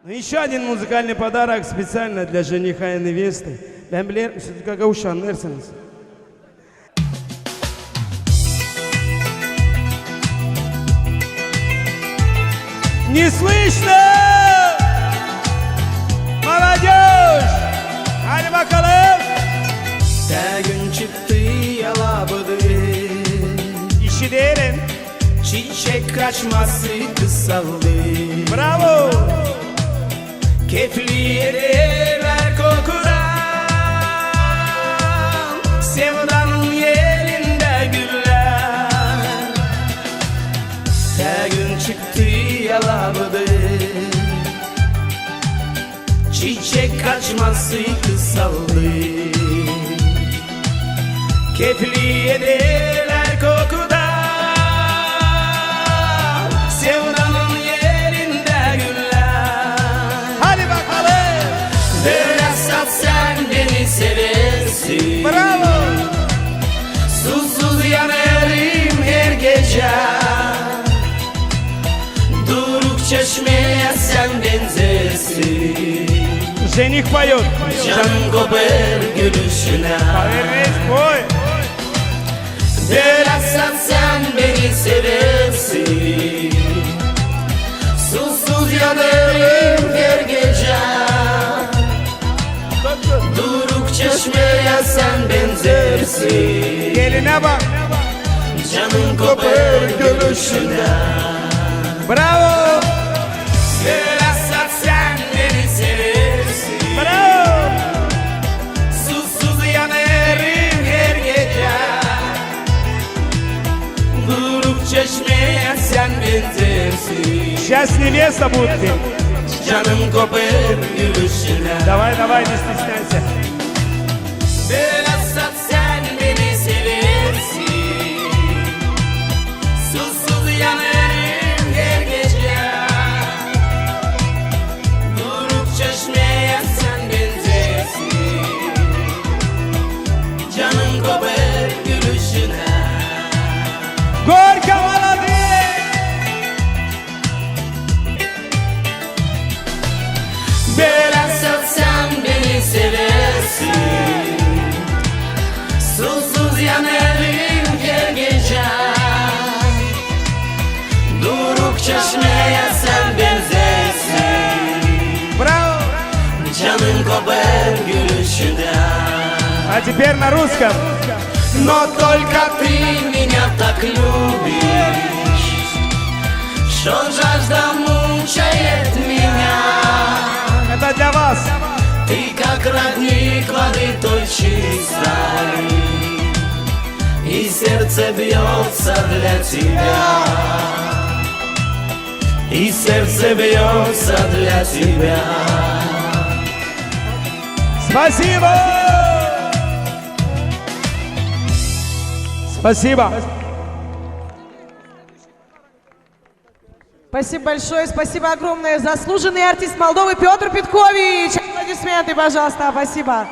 Ну, еще один музыкальный подарок специально для жениха и невесты. Ben bilirim siz gagavuşanlırsınız. Не слышно! Молодежь! Hadi bakalım! Gün çıktı yalabadı. İşi derin. Çiçek kaçması kısaldı. Bravo! Kefli yediler kokudan. Sevdanın yerinde güller. Gün çıktı yalabadı. Çiçek kaçması kısaldı. Kefli yediler kokudan. Sevdanın yerinde güller. Hadi bakalım! Biraz sat sen beni seversin. Bravo! Susuz yanarım her gece. Duruk çeşmeye sen benzersin. Жених поет. Canım kopar gülüşüne. Повернись, бой! Biraz sat sen beni seversin. Susuz yanarım her gece. Duruk çeşmeye sen benzersin. Geline bak! Canım kopar gülüşüne. Bravo! Biraz sat sen beni seversin. Bravo! Susuz yanarım her gece. Duruk çeşmeye sen benzersin. Сейчас невеста будет петь. Canım kopar gülüşüne. Давай, давай, не стесняйся. Biraz sat sen beni seversin. Susuz yanarım her gece. Duruk çeşmeye sen benzersin. Canım kopar gülüşüne. Горько молодые! Biraz sat sen beni seversin. Susuz yanarım her gece. Duruk çeşmeye sen benzersin. Браво! Canım kopar gülüşünden. А теперь на русском. Но только ты меня так любишь, что жажда мучает меня. Это для вас. Ты как родник воды той чистой, и сердце бьется для тебя. И сердце бьется для тебя. Спасибо! Спасибо! Спасибо большое, спасибо огромное. Заслуженный артист Молдовы Петр Петкович. Аплодисменты, пожалуйста, спасибо.